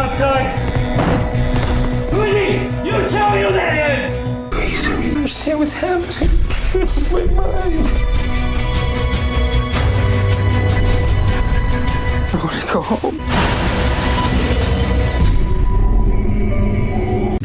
outside. Who is he? You tell me who that is! Please don't understand what's happening. This is my mind. I want to go home.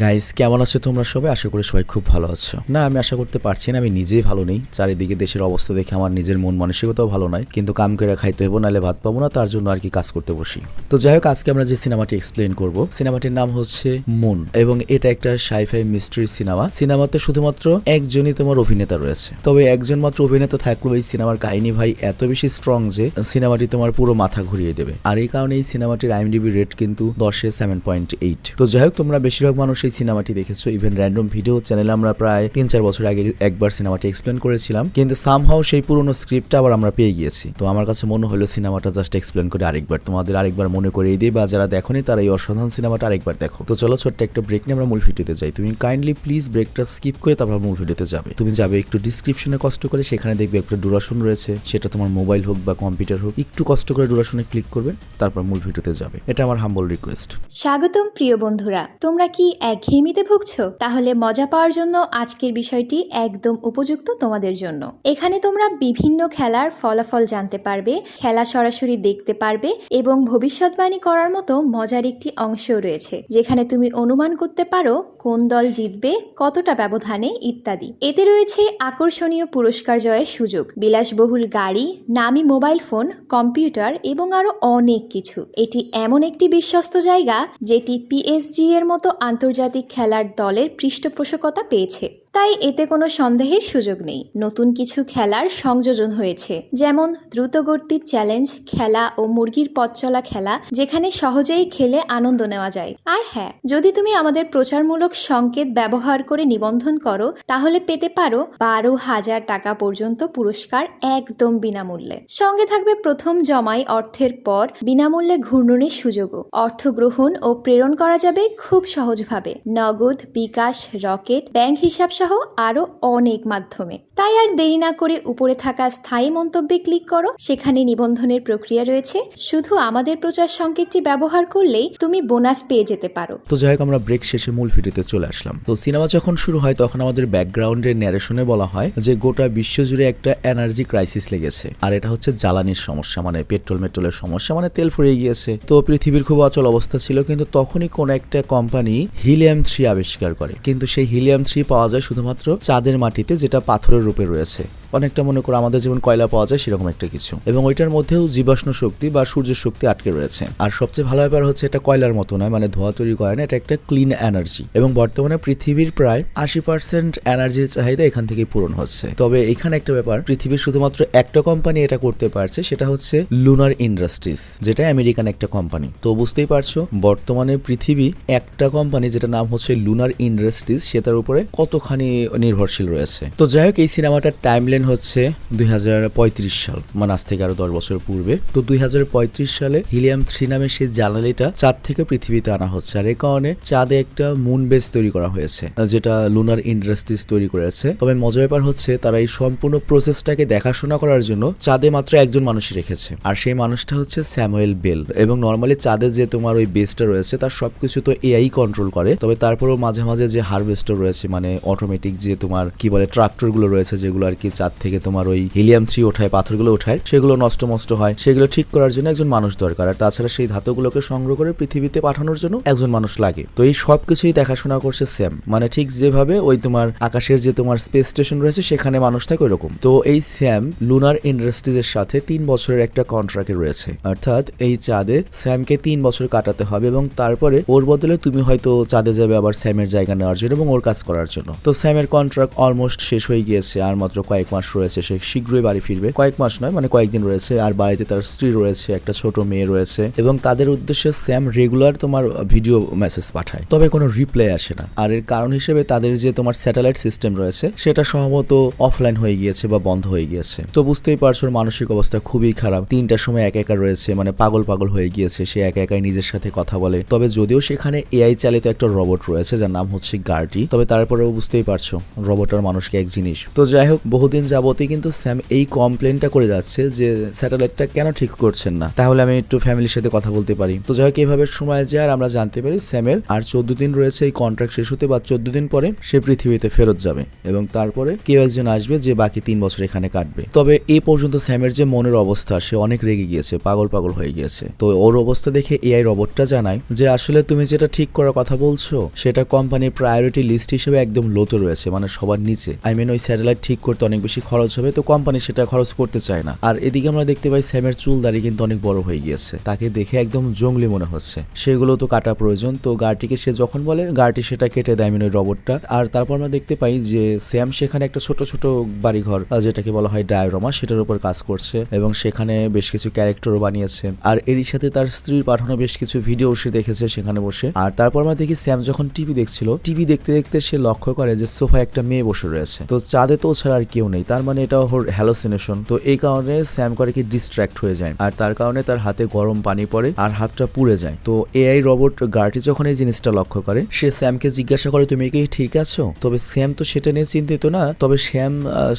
Guys, কেমন আছো তোমরা সবাই? আশা করি সবাই খুব ভালো আছো। না, আমি আশা করতে পারছি না, আমি নিজেই ভালো নেই। চারিদিকে দেশের অবস্থা দেখে আমার নিজের মন মানসিকতাও ভালো নয়, কিন্তু কাম করে খাইতে হবো, নাহলে ভাত পাবো না, তার জন্য আর কি কাজ করতে বসি। তো যাই হোক, আজকে আমরা যে সিনেমাটি এক্সপ্লেন করব, সিনেমাটির নাম হচ্ছে মুন, এবং এটা একটা সাইফাই মিস্ট্রি সিনেমা। সিনেমাতে শুধুমাত্র একজনই তোমার অভিনেতা রয়েছে, তবে একজন মাত্র অভিনেতা থাকলেও এই সিনেমার কাহিনী ভাই এত বেশি স্ট্রং যে সিনেমাটি তোমার পুরো মাথা ঘুরিয়ে দেবে। আর এই কারণে এই সিনেমাটির IMDb রেট কিন্তু 10-এ 7.8। তো যাই হোক, তোমরা বেশিরভাগ মানুষ এই সিনেমাটি দেখেছো। ইভেন র্যান্ডম ভিডিও চ্যানেলে আমরা প্রায় 3-4 বছর আগে একবার সিনেমাটি এক্সপ্লেন করেছিলাম, কিন্তু সামহাও সেই পুরনো স্ক্রিপ্টটা আবার আমরা পেয়ে গিয়েছি। তো আমার কাছে মনে হলো সিনেমাটা জাস্ট এক্সপ্লেন করে আরেকবার তোমাদের আরেকবার মনে করিয়ে দিই, বা যারা দেখোনি তারা এই অসাধারণ সিনেমাটা আরেকবার দেখো। তো চলো ছোট্ট একটা ব্রেক নিয়ে আমরা মূল ভিডিওতে যাই। তুমি কাইন্ডলি প্লিজ ব্রেকটা স্কিপ করে তারপর মূল ভিডিওতে যাবে। তুমি যাবে একটু ডিসক্রিপশনে কষ্ট করে, সেখানে দেখবে একটা ডুরাশন রয়েছে, সেটা তোমার মোবাইল হোক বা কম্পিউটার হোক, একটু কষ্ট করে ডুরাশনে ক্লিক করবে, তারপর মূল ভিডিওতে যাবে। এটা আমার হাম্বল রিকোয়েস্ট। স্বাগতম প্রিয় বন্ধুরা, তোমরা কি একঘেয়েমিতে ভুগছো? তাহলে মজা পাওয়ার জন্য আজকের বিষয়টি একদম উপযুক্ত তোমাদের জন্য। এখানে তোমরা বিভিন্ন খেলার ফলাফল জানতে পারবে, খেলা সরাসরি দেখতে পারবে, এবং ভবিষ্যৎবাণী করার মতো মজার একটি অংশও রয়েছে, যেখানে তুমি অনুমান করতে পারো কোন দল জিতবে, কতটা ব্যবধানে ইত্যাদি। এতে রয়েছে আকর্ষণীয় পুরস্কার জয়ের সুযোগ, বিলাসবহুল গাড়ি, নামি মোবাইল ফোন, কম্পিউটার এবং আরো অনেক কিছু। এটি এমন একটি বিশ্বস্ত জায়গা যেটি PSG এর মতো আন্তর্জাতিক খেলার দলের পৃষ্ঠপোষকতা পেয়েছে, তাই এতে কোনো সন্দেহের সুযোগ নেই। নতুন কিছু খেলার সংযোজন হয়েছে, যেমন দ্রুতগতির চ্যালেঞ্জ খেলা ও মুরগির পথ চলা খেলা, যেখানে সহজেই খেলে আনন্দ নেওয়া যায়। আর হ্যাঁ, যদি তুমি আমাদের প্রচারমূলক সংকেত ব্যবহার করে নিবন্ধন করো, তাহলে পেতে পারো 12,000 টাকা পর্যন্ত পুরস্কার একদম বিনামূল্যে। সঙ্গে থাকবে প্রথম জমাই অর্থের পর বিনামূল্যে ঘূর্ণনের সুযোগও। অর্থ গ্রহণ ও প্রেরণ করা যাবে খুব সহজভাবে, নগদ, বিকাশ, রকেট, ব্যাংক হিসাব সহ আরো অনেক মাধ্যমে। তাই আর দেরি না করে উপরে থাকা স্থায়ী মন্তব্যে ক্লিক করো, সেখানে নিবন্ধনের প্রক্রিয়া রয়েছে। শুধু আমাদের প্রচার সংকেতটি ব্যবহার করলেই তুমি বোনাস পেয়ে যেতে পারো। তো যাই হোক, আমরা ব্রেক শেষে মূল ভিডিওতে চলে আসলাম। তো সিনেমা যখন শুরু হয় তখন আমাদের ব্যাকগ্রাউন্ডের ন্যারেশনে বলা হয় যে গোটা বিশ্ব জুড়ে একটা এনার্জি ক্রাইসিস লেগেছে, আর এটা হচ্ছে জ্বালানির সমস্যা, মানে মেট্রোলের সমস্যা, মানে তেল ফুরিয়ে গিয়েছে। তো পৃথিবীর খুব অচল অবস্থা ছিল, কিন্তু তখনই কোন একটা কোম্পানি হিলিয়াম-3 আবিষ্কার করে। কিন্তু সেই হিলিয়াম-3 পাওয়া যায় শুধুমাত্র চাঁদের মাটিতে, যেটা পাথরের রূপে রয়েছে। অনেকটা মনে করো আমাদের যেমন কয়লা পাওয়া যায় সেরকম একটা কিছু, এবং ওইটার মধ্যেও জীবাশ্ম শক্তি বা সূর্যের শক্তি আটকে রয়েছে। আর সবচেয়ে ভালো ব্যাপার হচ্ছে এটা কয়লার মতো নয়, মানে ধোঁয়া তৈরি করে না, এটা একটা ক্লিন এনার্জি, এবং বর্তমানে পৃথিবীর প্রায় 80% এনার্জির চাহিদা এখান থেকে পূরণ হচ্ছে। তবে এখানে একটা ব্যাপার, পৃথিবীর শুধুমাত্র একটা কোম্পানি এটা করতে পারছে, সেটা হচ্ছে লুনার ইন্ডাস্ট্রিজ, যেটা আমেরিকান একটা কোম্পানি। তো বুঝতেই পারছো বর্তমানে পৃথিবী একটা কোম্পানি, যেটা নাম হচ্ছে লুনার ইন্ডাস্ট্রিজ, সেটার উপরে কতখানি নির্ভরশীল রয়েছে। তো যাই হোক, এই সিনেমাটার টাইমলাইন হচ্ছে 2035 সাল, মানে আজ থেকে আরো 10 বছর পূর্বে। তো 2035 সালে হিলিয়াম-3 নামে সেই জ্বালানিটা চাঁদ থেকে পৃথিবীতে আনা হচ্ছে, আর এই কারণে চাঁদে একটা মুন বেস তৈরি করা হয়েছে, যেটা লুনার ইন্ডাস্ট্রিজ তৈরি করেছে। তবে মজার ব্যাপার হচ্ছে তারা এই সম্পূর্ণ প্রসেসটাকে দেখাশোনা করার জন্য চাঁদে মাত্র একজন মানুষই রেখেছে, আর সেই মানুষটা হচ্ছে স্যামুয়েল বেল। এবং নর্মালি চাঁদে যে তোমার ওই বেসটা রয়েছে তার সবকিছু তো AI কন্ট্রোল করে, তবে তারপরেও মাঝে মাঝে যে হারভেস্টার রয়েছে, মানে অটোমেটিক যে তোমার কি বলে ট্রাক্টর গুলো রয়েছে, যেগুলো আর কি চাঁদ থেকে তোমার ওই হিলিয়াম-3 ওঠায়, পাথরগুলো ওঠায়, সেগুলো নষ্ট হয়, সেগুলো ঠিক করার জন্য একজন মানুষ দরকার। আর তাছাড়া সেই ধাতুগুলোকে সংগ্রহ করে পৃথিবীতে পাঠানোর জন্য একজন মানুষ লাগে। তো এই সবকিছুই দেখাশোনা করছে স্যাম, মানে ঠিক যেভাবে ওই তোমার আকাশের যে তোমার স্পেস স্টেশন রয়েছে সেখানে মানুষ থাকে ওইরকম। তো এই স্যাম লুনার ইন্ডাস্ট্রিজের সাথে 3 বছরের একটা কন্ট্রাক্টে রয়েছে, অর্থাৎ এই চাঁদে স্যামকে 3 বছর কাটাতে হবে, এবং তারপরে ওর বদলে তুমি হয়তো চাঁদে যাবে আবার স্যামের জায়গা নেওয়ার জন্য এবং ওর কাজ করার জন্য। তো স্যামের কন্ট্রাক্ট অলমোস্ট শেষ হয়ে গিয়েছে, আর মাত্র কয়েক মাস রয়েছে, সে শীঘ্রই বাড়ি ফিরবে। কয়েক মাস নয়, মানে কয়েকদিন রয়েছে। আর বাড়িতে তার স্ত্রী রয়েছে, একটা ছোট মেয়ে রয়েছে, এবং তাদের উদ্দেশ্যে স্যাম রেগুলার তোমার ভিডিও মেসেজ পাঠায়, তবে কোনো রিপ্লাই আসে না। আর এর কারণ হিসেবে তাদের যে তোমার স্যাটেলাইট সিস্টেম রয়েছে সেটা সম্ভবত অফলাইন হয়ে গিয়েছে বা বন্ধ হয়ে গিয়েছে। তো বুঝতেই পারছো মানসিক অবস্থা খুবই খারাপ। 3টার সময় একা রয়েছে, মানে পাগল হয়ে গিয়েছে, সে একাই নিজের সাথে কথা বলে। তবে যদিও সেখানে AI চালিত একটা রোবট রয়েছে যার নাম হচ্ছে গার্টি, তবে তারপরেও বুঝতেই পারছো রোবট আর মানুষকে এক জিনিস। তো যাই হোক, বহুদিন যাবতই কিন্তু স্যাম এই কমপ্লেনটা করে যাচ্ছে যে স্যাটেলাইটটা কেন ঠিক করছেন না, তাহলে আমি একটু ফ্যামিলির সাথে কথা বলতে পারি। তো যাই হোক এইভাবে সময় যায় আর আমরা জানতে পারি স্যামের আর 14 দিন রয়েছে এই কন্ট্রাক্ট শেষ হতে, বা 14 দিন পরে সে পৃথিবীতে ফেরত যাবে এবং তারপরে কেউ একজন আসবে যে বাকি 3 বছর এখানে কাটবে। তবে এই পর্যন্ত স্যামের যে মনের অবস্থা, সে অনেক রেগে গিয়েছে, পাগল হয়ে গিয়েছে। তো ওর অবস্থা দেখে এআই রোবটটা জানায় যে আসলে তুমি যেটা ঠিক করার কথা বলছো সেটা কোম্পানির প্রায়োরিটি লিস্ট হিসেবে একদম লোতে রয়েছে, মানে সবার নিচে। ওই স্যাটেলাইট ঠিক করতে অনেক বেশি খরচ হবে, তো কোম্পানি সেটা খরচ করতে চায় না। আর এদিকে আমরা দেখতে পাই স্যামের চুল দাড়ি কিন্তু অনেক বড় হয়ে গিয়েছে, তাকে দেখে একদম জঙ্গলি মনে হচ্ছে। সেগুলো তো কাটা প্রয়োজন। তো গাড়িটিকে সে যখন বলে গাড়িটি সেটা কেটে দেয় ওই রোবটটা। আর তারপর আমরা দেখতে পাই যে স্যাম সেখানে একটা ছোট ছোট বাড়িঘর, যেটাকে বলা হয় ডায়োরামা, সেটার উপর কাজ করছে এবং সেখানে বেশ কিছু ক্যারেক্টারও বানিয়েছে। আর এরই সাথে তার স্ত্রীর পাঠানো বেশ কিছু ভিডিও সে দেখেছে সেখানে বসে। আর তারপর আমরা দেখি স্যাম যখন টিভি দেখছিল, টিভি দেখতে দেখতে সে লক্ষ্য করে যে সোফায় একটা মেয়ে বসে রয়েছে। তো চাঁদে তো ছাড়া আর কেউ নেই, তার মানে এটা ওর হ্যালোসিনেশন। তো এই কারণে স্যাম করে কি ডিস্ট্র্যাক্ট হয়ে যায়, আর তার কারণে তার হাতে গরম পানি পড়ে আর হাতটা পুড়ে যায়। তো এআই রোবট গার্টি যখন এই জিনিসটা লক্ষ্য করে, সে স্যামকে জিজ্ঞাসা করে তুমি কি ঠিক আছো? তবে স্যাম তো সেটা নিয়ে চিন্তিত না। তবে স্যাম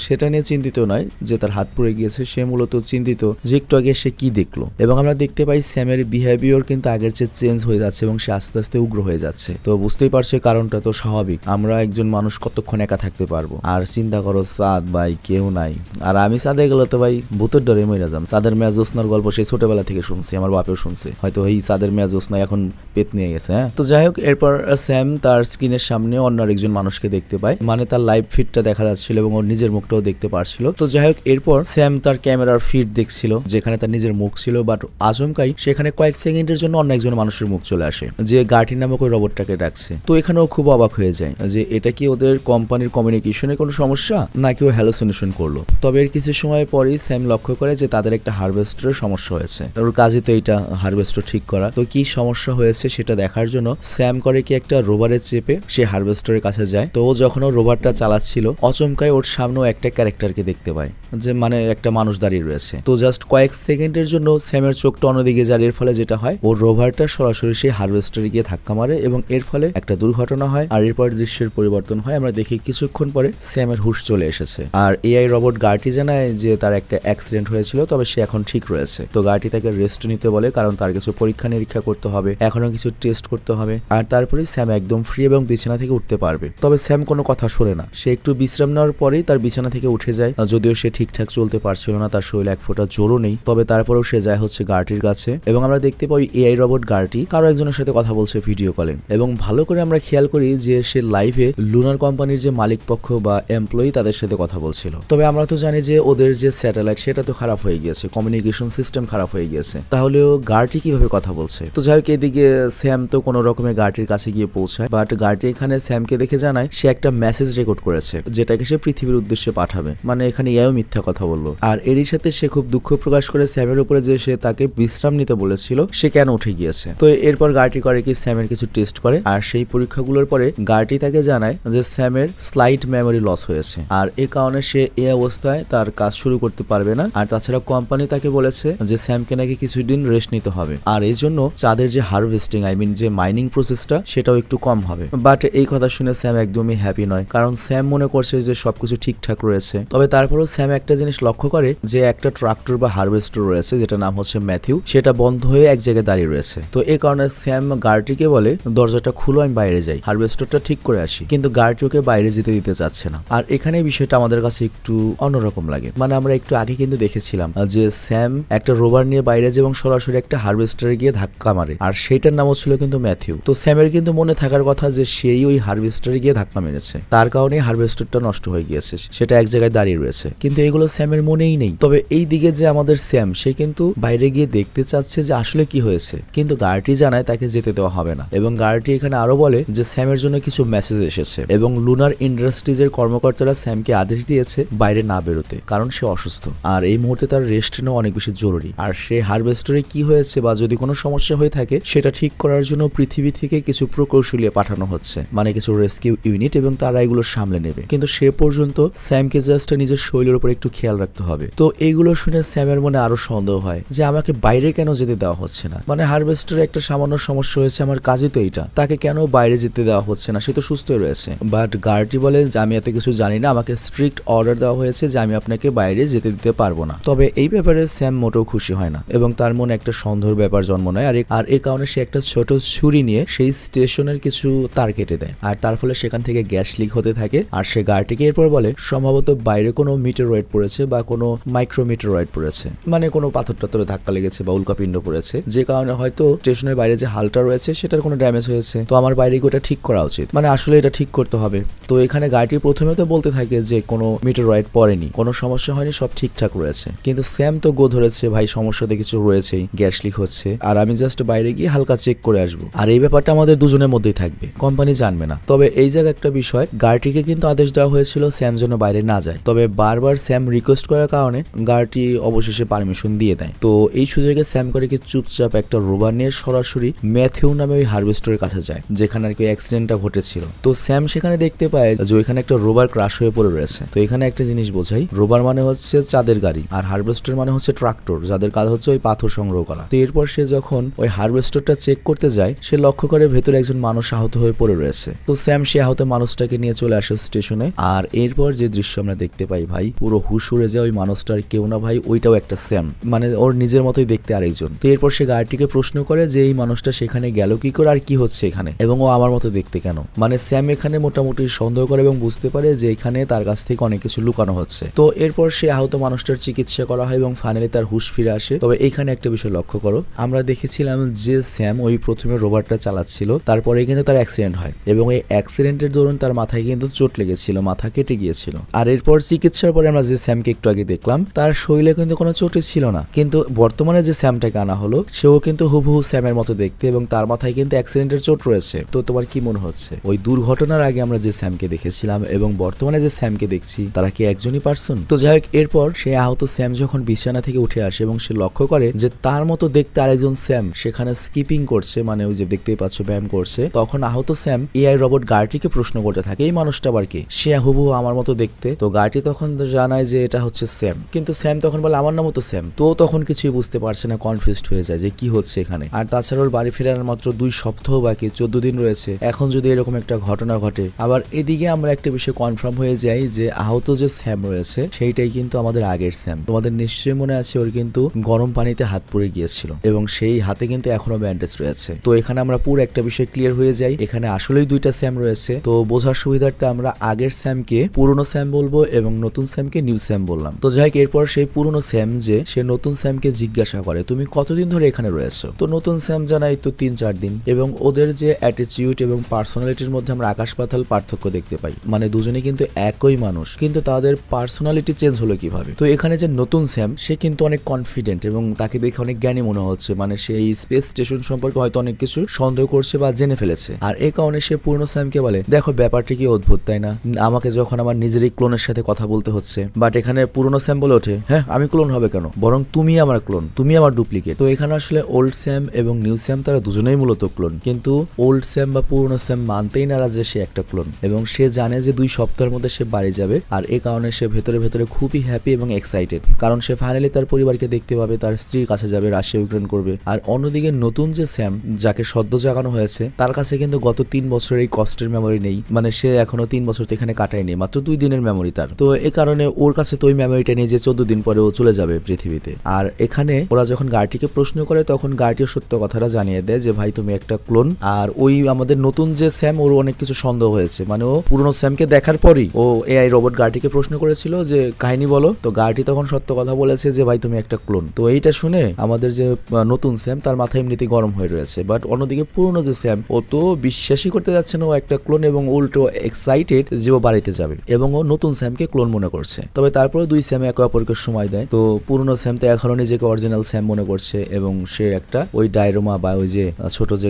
সেটা নিয়ে চিন্তিত নয় যে তার হাত পুড়ে গিয়েছে, সে মূলত চিন্তিত যে একটু আগে সে কি দেখলো। এবং আমরা দেখতে পাই স্যামের বিহেভিয়ার কিন্তু আগের চেয়ে চেঞ্জ হয়ে যাচ্ছে এবং সে আস্তে আস্তে উগ্র হয়ে যাচ্ছে। তো বুঝতেই পারছো কারণটা তো স্বাভাবিক, আমরা একজন মানুষ কতক্ষণ একা থাকতে পারবো। আর চিন্তা করো চাঁদ ভাই কেউ নাই, আর আমি চাঁদে গেলে তো ভাই ভূতের ডরে মরে যাম। চাঁদের মেয়া জ্যোৎস্নার গল্প সেই ছোটবেলা থেকে শুনছি, আমার বাপেও শুনছে, হয়তো এই চাঁদের মেয়া জ্যোৎস্না এখন পেট নিয়ে গেছে। হ্যাঁ, তো যাই হোক এরপর স্যাম তার স্ক্রিনের সামনে অন্য আরেকজন মানুষকে দেখতে পায়, মানে তার লাইভ ফিডটা দেখা যাচ্ছিল এবং ওর নিজের মুখটাও দেখতে পারছিল। তো যাই হোক এরপর স্যাম তার ক্যামেরার ফিড দেখছিল যেখানে তার নিজের মুখ ছিল, বাট আচমকাই সেখানে কয়েক সেকেন্ডের জন্য অন্য একজন মানুষের মুখ চলে আসে যে গার্টি নামক ওই রোবটটাকে ডাকছে। তো এখানেও খুব অবাক হয়ে যায় যে এটা কি ওদের কোম্পানির কমিউনিকেশনে কোনো সমস্যা নাকি ও হ্যালোসিনেশন করলো। তবে এর কিছু সময় পরেই স্যাম লক্ষ্য করে যে তাদের একটা হারভেস্টারের সমস্যা হয়েছে, ওর কাজে তো এইটা হারভেস্টার ঠিক করা। তো কি সমস্যা হয়েছে সেটা দেখার জন্য স্যাম করে কি একটা রোভারে চেপে সে হারভেস্টারের কাছে যায়। তো ও যখন ও রোভারটা চালাচ্ছিল অচমকায় ওর সামনেও একটা ক্যারেক্টারকে দেখতে পায়, যে মানে একটা মানুষ দাঁড়িয়ে রয়েছে। তো জাস্ট কয়েক সেকেন্ডের জন্য স্যামের চোখটা অন্যদিকে যায়, এর ফলে যেটা হয় ওর রোভারটা সরাসরি সেই হারভেস্টারে গিয়ে ধাক্কা মারে এবং এর ফলে একটা দুর্ঘটনা হয়। আর এরপর দৃশ্যের পরিবর্তন হয়, আমরা দেখি কিছুক্ষণ পরে স্যামের হুঁশ চলে এসেছে। আর এআই রোবট গার্টি জানায় যে তার একটা অ্যাক্সিডেন্ট হয়েছিল, তবে সে এখন ঠিক রয়েছে। তো গার্টি তাকে রেস্ট নিতে বলে, কারণ তার কিছু পরীক্ষা নিরীক্ষা করতে হবে, এখনো কিছু টেস্ট করতে হবে। আর তারপরে স্যাম একদম ফ্রি এবং বিছানা থেকে উঠতে পারবে। তবে স্যাম কোনো কথা শোনে না, সে একটু বিশ্রাম নেওয়ার পরেই তার বিছানা থেকে উঠে যায়। যদিও সে ঠিকঠাক চলতে পারছিল না, তার শরীরে এক ফোঁটা জোরও নেই, তবে তারপরেও সে যায় হচ্ছে গার্টির কাছে এবং আমরা দেখতে পাই এআই রোবট গার্টি কারো একজনের সাথে কথা বলছে ভিডিও কলে। এবং ভালো করে আমরা খেয়াল করি যে সে লাইভে লুনার কোম্পানির যে মালিক পক্ষ বা এমপ্লয়ি তাদের সাথে কথা বলছিল। তবে আমরা তো জানি যে ওদের যে স্যাটেলাইট সেটা তো খারাপ হয়ে গিয়েছে, কমিউনিকেশন সিস্টেম খারাপ হয়ে গিয়েছে, তাহলেও গার্টি কিভাবে কথা বলছে। তো যাই হোক এদিকে স্যাম তো কোনো রকমে গার্টির কাছে গিয়ে পৌঁছায়, বাট গার্টি এখানে স্যামকে দেখে জানায় সে একটা মেসেজ রেকর্ড করেছে যেটাকে সে পৃথিবীর উদ্দেশ্যে পাঠাবে, মানে এখানে এও মিথ্যা কথা বললো। আর এরই সাথে সে খুব দুঃখ প্রকাশ করে স্যামের উপরে যে সে তাকে বিশ্রাম নিতে বলেছিল সে কেন উঠে গিয়েছে। তো এরপর গার্টি করে কি স্যামের কিছু টেস্ট করে, আর সেই পরীক্ষাগুলোর পরে গার্টি তাকে জানায় যে স্যামের স্লাইট মেমোরি লস হয়েছে, আর এই কারণে সে এই অবস্থায় তার কাজ শুরু করতে পারবে না। আর তাছাড়া কোম্পানি তাকে বলেছে যে স্যামকে নাকি কিছুদিন রেস্ট নিতে হবে, আর এই জন্য চাঁদের যে হারভেস্টিং যে মাইনিং প্রসেসটা সেটাও একটু কম হবে। বাট এই কথা শুনে স্যাম একদমই হ্যাপি নয়, কারণ স্যাম মনে করছে যে সবকিছু ঠিকঠাক রয়েছে। তবে তারপরেও স্যাম একটা জিনিস লক্ষ্য করে যে একটা ট্রাক্টর বা হারভেস্টার রয়েছে যেটা নাম হচ্ছে ম্যাথিউ, সেটা বন্ধ হয়ে এক জায়গায় দাঁড়িয়ে রয়েছে। তো এই কারণে স্যাম গার্টিকে বলে দরজাটা খুলো, আমি বাইরে যাই, হারভেস্টারটা ঠিক করে আসি। কিন্তু গার্টি ওকে বাইরে যেতে দিতে চাচ্ছে না। আর এখানে বিষয়টা আমাদের কাছে একটু অন্যরকম লাগে, মানে আমরা একটু আগে কিন্তু দেখেছিলাম যে স্যাম একটা রোভার নিয়ে বাইরে যায় এবং সরাসরি একটা হারভেস্টারে গিয়ে ধাক্কা মারে, আর সেইটার নামও ছিল কিন্তু ম্যাথিউ। তো স্যামের কিন্তু মনে থাকার কথা যে সেই ওই হারভেস্টারে গিয়ে ধাক্কা মেরেছে, তার কারণে হারভেস্টারটা নষ্ট হয়ে গিয়েছে, সেটা এক জায়গায় দাঁড়িয়ে রয়েছে, কিন্তু এগুলো স্যামের মনেই নেই। তবে এই দিকে যে আমাদের স্যাম সে কিন্তু বাইরে গিয়ে দেখতে চাচ্ছে যে আসলে কি হয়েছে, কিন্তু গার্টি জানায় তাকে যেতে দেওয়া হবে না। এবং গার্টি এখানে আরো বলে যে স্যামের জন্য কিছু মেসেজ এসেছে এবং লুনার ইন্ডাস্ট্রিজের কর্মকর্তারা স্যামকে আদেশ দিয়েছে বাইরে না বেরোতে, কারণ সে অসুস্থ আর এই মুহূর্তে তার রেস্ট নেওয়া অনেক বেশি জরুরি। আর সে হারভেস্টারে কি হয়েছে বা যদি কোনো সমস্যা হয়ে থাকে সেটা ঠিক করার জন্য পৃথিবী থেকে কিছু প্রকৌশলী পাঠানো হচ্ছে, মানে কিছু রেস্কিউ ইউনিট, এবং তারা এগুলো সামলে নেবে। কিন্তু সে পর্যন্ত স্যামকে জাস্ট নিজের শরীরের উপর একটু খেয়াল রাখতে হবে। তো এইগুলো শুনে স্যামের মনে আরো সন্দেহ হয় যে আমাকে বাইরে কেন যেতে দেওয়া হচ্ছে না, মানে হারভেস্টারে একটা সামান্য সমস্যা হয়েছে, আমার কাজই তো এইটা, তাকে কেন বাইরে যেতে দেওয়া হচ্ছে না, সে তো সুস্থ রয়েছে। বাট গার্টি বলে যে আমি এত কিছু জানি না, আমাকে স্ট্রিক্ট অর্ডার দেওয়া হয়েছে যে আমি আপনাকে বাইরে যেতে দিতে পারবো না। তবে এই ব্যাপারে স্যাম মোটেও খুশি হয় না এবং তার মনে একটা সন্দেহের ব্যাপার জন্ম নেয়। আর এই কারণে সে একটা ছোট ছুরি নিয়ে সেই স্টেশনের কিছু তার কেটে দেয়, আর তার ফলে সেখান থেকে গ্যাস লিক হতে থাকে। আর সে গার্ডটিকে এরপর বলে সম্ভবত বাইরে কোনো মিটেরয়েড পড়েছে বা কোনো মাইক্রোমিটেরয়েড পড়েছে, মানে কোনো পাথর টাথরে ধাক্কা লেগেছে বা উল্কাপিণ্ড পড়েছে, যে কারণে হয়তো স্টেশনের বাইরে যে হালটা রয়েছে সেটার কোনো ড্যামেজ হয়েছে। তো আমার বাইরে ওটা ঠিক করা উচিত, মানে আসলে এটা ঠিক করতে হবে। তো এখানে গাড়িটি প্রথমে তো বলতে থাকে যে কোনো মিটেরয়েড পড়েনি, কোনো সমস্যা হয়নি, সব ঠিকঠাক রয়েছে। কিন্তু স্যাম তো গো ধরেছে ভাই সমস্যাতে কিছু রয়েছেই, গ্যাস লিক হচ্ছে, আর আমি জাস্ট বাইরে গিয়ে হালকা চেক করে আসবো। আর এই ব্যাপারটা আমাদের দুজনের মধ্যেই থাকবে, কোম্পানি জানবে না। তবে এই জায়গায় একটা বিষয়, গাড়িটিকে কিন্তু আদেশ দেওয়া হয়েছিল স্যাম যেন বাইরে না যায়। তবে বারবার স্যাম রিকোয়েস্ট করার কারণে গাড়িটি অবশেষে পারমিশন দিয়ে দেয়। তো এই সুযোগে স্যাম করে কি চুপচাপ একটা রোবার নিয়ে সরাসরি ম্যাথিউ নামে ওই হারভেস্টারের কাছে যায় যেখানে আর কি অ্যাক্সিডেন্টটা ঘটেছিল। তো স্যাম সেখানে দেখতে পায় যে ওইখানে একটা রোবার ক্রাশ হয়ে পড়ে রয়েছে। তো এখানে একটা জিনিস বোঝাই, রোবার মানে হচ্ছে চাঁদের গাড়ি আর হারভেস্টার মানে হচ্ছে ট্রাক্টর, যাদের কাজ হচ্ছে ওই পাথর সংগ্রহ করা। তো এরপর সে যখন ওই হারভেস্টারটা চেক করতে যায় সে লক্ষ্য করে ভেতরে একজন মানুষ আহত হয়ে পড়ে রয়েছে। তো স্যাম সে আহত মানুষটাকে নিয়ে চলে আসে স্টেশনে। আর এরপর যে দৃশ্য আমরা দেখতে পাই ভাই, পুরো হুশ উড়ে যায়, ওই মানুষটার কেউ না ভাই, ওইটাও একটা স্যাম, মানে ওর নিজের মতোই দেখতে আরেকজন। তো এরপর সে গাড়িটিকে প্রশ্ন করে যে এই মানুষটা সেখানে গেল কি করে আর কি হচ্ছে এখানে, এবং ও আমার মতো দেখতে কেন। মানে স্যাম এখানে মোটামুটি সন্দেহ করে এবং বুঝতে পারে যে এখানে তার কাছ থেকে অনেক কিছু লুকানো হচ্ছে। তো এরপর সে আহত মানুষটার চিকিৎসা করা হয় এবং ফাইনালি তার হুশ ফিরে আসে। তবে এইখানে একটা বিষয় লক্ষ্য করো, আমরা দেখেছিলাম যে স্যাম ওই প্রথমে রোবটটা চালাচ্ছিল, তারপরে কিন্তু তার অ্যাক্সিডেন্ট হয় এবং এই অ্যাক্সিডেন্টের দরুন তার মাথায় কিন্তু চোট লেগেছিল, মাথা কেটে গিয়েছিল। আর এরপর চিকিৎসার পরে আমরা যে স্যামকে একটু আগে দেখলাম তার শরীরে কিন্তু কোনো চোটই ছিল না। কিন্তু বর্তমানে যে স্যামটাকে আনা হলো সেও কিন্তু হুবহু স্যামের মতো দেখতে এবং তার মাথায় কিন্তু অ্যাক্সিডেন্টের চোট রয়েছে। তো তোমার কি মনে হচ্ছে ওই দুর্ঘটনার আগে আমরা যে স্যামকে দেখেছিলাম এবং বর্তমানে যে স্যামকে দেখছি তারা কি একজনই পারসন? তো যাই হোক, এরপর সে আহত স্যাম যখন বিছানা থেকে উঠে আসে এবং সে লক্ষ্য করে যে তার মতো দেখতে আরেকজন স্যাম সেখানে স্কিপিং করছে, মানে ওই যে দেখতেই পাচ্ছ ব্যায়াম করছে, তখন আহত স্যাম এআই রোবট গাড়িটিকে প্রশ্ন করতে থাকে এই মানুষটা আবার কি, সে হুবহু আমার মতো দেখতে। তো গাড়িটি তখন জানায় যে এটা হচ্ছে স্যাম, কিন্তু স্যাম তখন বলে আমার নামও তো স্যাম। তো তখন কিছুই বুঝতে পারছে না, কনফিউজড হয়ে যায় যে কি হচ্ছে এখানে। আর তাছাড়া ওর বাড়ি ফেরার মাত্র 2 সপ্তাহ বাকি, 14 দিন রয়েছে। এখন যদি এরকম একটা ঘটনা ঘটে, আবার এদিকে আমরা একটা বিষয় কনফার্ম হয়ে যাই যে আহত যে স্যাম রয়েছে সেইটাই কিন্তু আমাদের আগের স্যাম। তোমাদের নিশ্চয়ই মনে আছে ওর কিন্তু গরম পানিতে হাত পড়ে গিয়েছিল এবং সেই হাতে কিন্তু এখনো ব্যান্ডেজ রয়েছে। তো এখানে আমরা পুরো একটা বিষয় ক্লিয়ার হয়ে যাই, এখানে আসলেই 2টা স্যাম রয়েছে। তো বোঝার সুবিধার্থে আমরা আগের স্যামকে পুরনো স্যাম বলবো এবং নতুন স্যামকে নিউ স্যাম বললাম। তো যাই হোক, এরপর সেই পুরনো স্যাম যে সে নতুন স্যামকে জিজ্ঞাসা করে তুমি কতদিন ধরে এখানে রয়েছো? তো নতুন স্যাম জানাই তো 3-4 দিন। এবং ওদের যে অ্যাটিটিউড এবং পার্সোনালিটির মধ্যে আমরা আকাশ পাতাল পার্থক্য দেখতে পাই, মানে দুজনে কিন্তু একই মানুষ কিন্তু তাদের পার্সোনালিটি চেঞ্জ হলো কিভাবে। তো এখানে যে নতুন স্যাম সে কিন্তু অনেক কনফিডেন্ট এবং তাকে দেখে অনেক জ্ঞানী মনে হচ্ছে, মানে সে এই স্পেস স্টেশন সম্পর্কে হয়তো অনেক কিছু সন্দেহ করছে বা জেনে ফেলেছে। আর এই কারণে সে পুরনো স্যামকে বলে দেখো ব্যাপারটা কি অদ্ভুত তাই না, আমাকে যখন আমার নিজেরই ক্লোনের সাথে কথা বলতে হচ্ছে। বাট এখানে পুরনো স্যাম বলে ওঠে হ্যাঁ আমি ক্লোন হবে কেন, বরং তুমি আমার ক্লোন, তুমি আমার ডুপ্লিকেট। তো এখানে আসলে ওল্ড স্যাম এবং নিউ স্যাম তারা দুজনেই মূলত ক্লোন, কিন্তু ওল্ড স্যাম বা পুরনো স্যাম মানতেই না যে সে একটা ক্লোন এবং সে জানে যে 2 সপ্তাহের মধ্যে সে বাড়ি যাবে। আর এই কারণে সে ভেতরে ভেতরে খুবই হ্যাপি এবং এক্সাইটেড, কারণ সে ফাইনালি তার পরিবারকে দেখতে পাবে, তার স্ত্রীর কাছে যাবে, রাশিয়া ইউক্রেন করবে। আর অন্যদিকে নতুন যে স্যাম যাকে সদ্য জাগানো হয়েছে তার কাছে কিন্তু গত 3 বছরের এই কষ্টের মেমোরি নেই, মানে সে এখনো 3 বছর তো এখানে কাটায়নি, মাত্র 2 দিনের মেমোরি তার। তো এই কারণে ওর কাছে তো ওই মেমোরিটা নিয়ে যে 14 দিন পরে ও চলে যাবে পৃথিবীতে। আর এখানে ওরা যখন গাড়িটিকে প্রশ্ন করে তখন গাড়িটিও সত্য কথাটা জানিয়ে দেয় যে ভাই তুমি একটা ক্লোন। আর ওই আমাদের নতুন যে স্যাম ওর অনেক কিছু সন্দেহ হয়েছে, মানে ও পুরনো স্যামকে দেখার পরই ও এআই রোবট গাড়িটিকে প্রশ্ন করেছিল যে কাহিনী বলো। তো গাড়িটি তখন সত্য কথা বলেছে যে ভাই তুমি একটা ক্লোন। তো এইটা শুনে আমাদের যে নতুন স্যাম তার মাথা এমনিতেই গরম হয়ে রয়েছে। বাট অন্যদিকে পুরনো যে স্যাম ও তো বিশ্বাসই করতে যাচ্ছে না ও একটা ক্লোন এবং উল্টো এক্সাইটেড যে ও বাড়িতে যাবে এবং ও নতুন স্যামকে ক্লোন মনে করছে। তবে তারপরে 2 স্যাম একে অপরকে সময় দেয়। তো পুরনো স্যাম তো এখনো নিজেকে অরিজিনাল স্যাম মনে করছে এবং সে একটা ওই ডায়রোমা বা ওই যে ছোট যে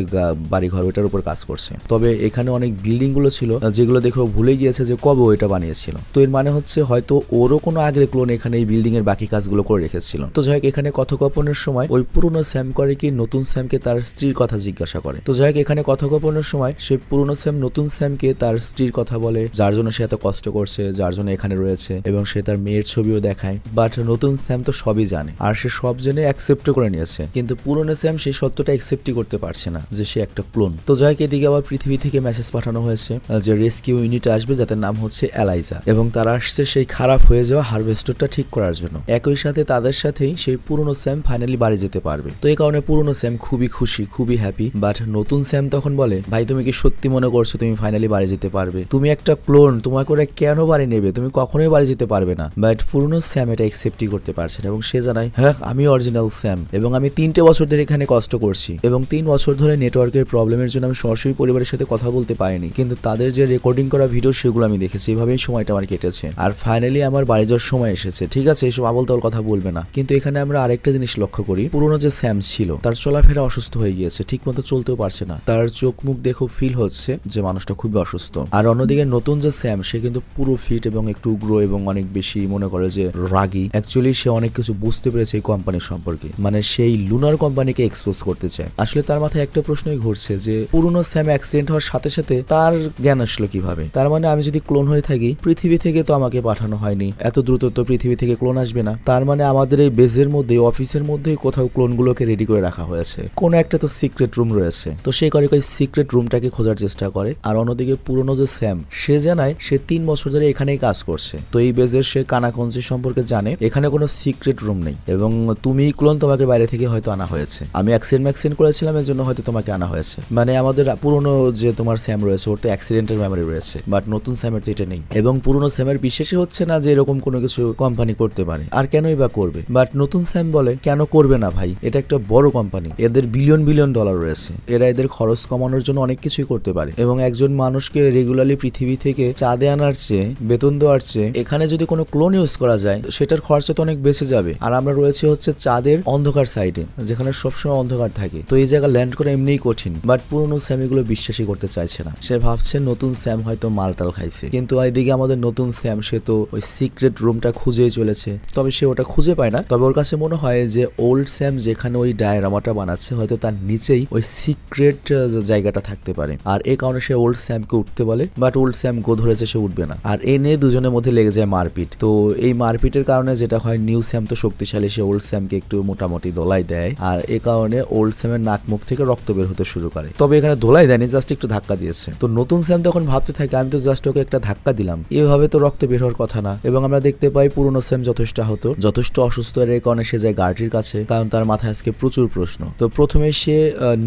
বাড়িঘর ওইটার উপর কাজ করছে। তবে এখানে অনেক বিল্ডিং গুলো ছিল যেগুলো দেখে ভুলে গিয়েছে যে কবে ওইটা বানিয়েছিল। তো এর মানে হচ্ছে হয়তো ওরও কোনো আগের ক্লোন এখানে এই বিল্ডিং এর বাকি কাজগুলো করে রেখেছিল। তো যাই হোক, এখানে কথোপকথনের সময় ওই পুরনো স্যাম করে কি নতুন স্যামকে তার স্ত্রীর কথা জিজ্ঞাসা করে। তো যাই হোক, এখানে কথোপকথনের সময় সে পুরনো স্যাম নতুন স্যামকে তার স্ত্রীর কথা বলে, যার জন্য সে এত কষ্ট করছে, যার জন্য এখানে রয়েছে, এবং সে তার মেয়ের ছবিও দেখায়। বাট নতুন স্যাম তো সবই জানে আর সে সব জেনে অ্যাকসেপ্ট করে নিয়েছে, কিন্তু পুরনো স্যাম সেই সত্যটা অ্যাকসেপ্টই করতে পারছে না যে সে একটা ক্লোন। তো যাই হোক, এদিকে আবার পৃথিবী থেকে মেসেজ পাঠানো হয়েছে যে রেস্কিউ ইউনিট আসবে যাদের নাম হচ্ছে এলাইজা, এবং তারা আসছে সেই খারাপ হয়ে যাওয়া হারভেস্টারটা ঠিক করার জন্য। একই সাথে তাদের সাথেই সেই পুরনো স্যাম ফাইনালি বাড়ি যেতে পারবে। তো এই কারণে পুরনো স্যাম খুবই খুশি, খুবই হ্যাপি। বাট নতুন স্যাম তখন বলে, ভাই তুমি কি সত্যি মনে করছো তুমি ফাইনালি বাড়ি যেতে পারবে? তুমি একটা ক্লোন, তোমাকে ওরা কেন বাড়ি নেবে? তুমি কখনোই বাড়ি যেতে পারবে না। বাট পুরনো স্যাম এটা একসেপ্টই করতে পারছে না এবং সে জানায়, হ্যাঁ আমি অরিজিনাল স্যাম এবং আমি 3টে বছর ধরে এখানে কষ্ট করছি এবং 3 বছর ধরে নেটওয়ার্কের প্রবলেমের জন্য আমি সরাসরি পরিবারের সাথে কথা বলতে পারিনি, কিন্তু তাদের যে রেকর্ডিং করা ভিডিও সেগুলো আমি দেখেছি। এভাবেই সময়টা আমার কেটেছে আর ফাইনালি আমার বাড়ি যাওয়ার সময় এসেছে। ঠিক আছে, এসব আবল তাবল কথা বলবে না। কিন্তু এখানে আমরা আরেকটা জিনিস লক্ষ্য করি, পুরনো যে স্যাম ছিল তার চলাফেরা অসুস্থ হয়ে গিয়েছে, ঠিক মতো চলতেও পারছে না। তার চোখ মুখ দেখেও ফিল হচ্ছে যে মানুষটা খুবই অসুস্থ। আর অন্যদিকে নতুন যে স্যাম সে কিন্তু পুরো ফিট এবং একটু উগ্র এবং অনেক বেশি মনে করে যে রাগী। অ্যাকচুয়ালি সে অনেক কিছু বুঝতে পেরেছে এই কোম্পানির সম্পর্কে, মানে সেই লুনার কোম্পানিকে এক্সপোজ করতে চায়। আসলে তার মাথায় একটা প্রশ্নই ঘুরছে যে পুরনো স্যাম অ্যাক্সিডেন্ট হওয়ার সাথে সাথে তার জ্ঞান আসলো কিভাবে? তার মানে আমি যদি ক্লোন হয়ে থাকি, পৃথিবী থেকে তো আমাকে পাঠানো হয়নি, এত দ্রুত তো পৃথিবী থেকে ক্লোন আসবে না। তার মানে আমাদের এই বেজের মধ্যে, অফিসের মধ্যেই কোথাও ক্লোনগুলোকে রেডি করে রাখা হয়েছে, কোনো একটা তো সিক্রেট রুম রয়েছে। তো সে করে সিক্রেট রুমটাকে খোঁজার চেষ্টা করে। আর অন্যদিকে পুরনো যে স্যাম সে জানায় সে 3 বছর ধরে এখানেই কাজ করছে। তো এই বেজের সে কানাকঞ্চি সম্পর্কে জানে, এখানে কোনো সিক্রেট রুম নেই এবং তুমি ক্লোন, তোমাকে বাইরে থেকে হয়তো আনা হয়েছে। আমি অ্যাক্সিডেন্ট করেছিলাম, এর জন্য হয়তো তোমাকে আনা হয়েছে। মানে আমাদের পুরনো যে তোমার স্যাম রয়েছে ওর তো অ্যাক্সিডেন্টের মেমরি রয়েছে, বাট নতুন স্যামের তো এটা নেই। এবং পুরনো স্যামের বিশ্বাসই হচ্ছে না যে এরকম কোনো কিছু কোম্পানি করতে পারে, আর কেনই বা করবে। বাট নতুন স্যাম বলে, কেন করবে না ভাই, এটা একটা বড় কোম্পানি, এদের বিলিয়ন বিলিয়ন ডলার রয়েছে, এরা এদের খরচ কমানোর জন্য অনেক কিছুই করতে পারে। এবং একজন মানুষকে রেগুলারলি পৃথিবী থেকে চাঁদে আনার চেয়ে, বেতন দেওয়ার চেয়ে এখানে যদি কোনো ক্লোন ইউজ করা যায় সেটার খরচা তো অনেক বেঁচে যাবে। আর আমরা রয়েছে হচ্ছে চাঁদের অন্ধকার সাইডে, যেখানে সবসময় অন্ধকার থাকে, তো এই জায়গা ল্যান্ড করা এমনিই কঠিন। বাট পুরনো স্যাম এগুলো বিশ্বাসই করতে চাইছে না। সে ভাবছে নতুন স্যাম হয়তো মালটাল খাইছে, কিন্তু এইদিকে আমাদের নতুন স্যাম সে তো ওই সিক্রেট রুমটা খুঁজেই চলেছে। তবে সে ওটা খুঁজে পায় না। তবে ওর কাছে মনে হয় যে ওল্ড স্যাম যেখানে ওই ডায়রামাটা বানাচ্ছে হয়তো তার নিচেই ওই সিক্রেট জায়গাটা থাকতে পারে। আর এই কারণে সে ওল্ড স্যামকে উঠতে বলে, বাট ওল্ড স্যাম গো ধরেছে, সে উঠবে না। আর এই নিয়ে দুজনের মধ্যে লেগে যায় মারপিট। তো এই মারপিটের কারণে যেটা হয়, নিউ স্যাম তো শক্তিশালী, সে ওল্ড স্যামকে একটু মোটামুটি দোলাই দেয়। আর এই কারণে ওল্ড স্যামের নাক মুখ থেকে রক্ত বের হতে শুরু করে। তবে এখানে দোলাই দেয়নি, জাস্ট একটু ধাক্কা দিয়েছে। তো নতুন স্যাম তখন ভাবতে থাকে, আমি তো জাস্ট ওকে একটা ধাক্কা দিলাম, এভাবে তো রক্ত বের হওয়ার কথা না। এবং আমরা দেখতে পাই পুরনো স্যাম যথেষ্ট আহত, যথেষ্ট অসুস্থ। এর কারণে সে যায় গার্টির কাছে, কারণ তার মাথায় আজকে প্রচুর প্রশ্ন। তো প্রথমে সে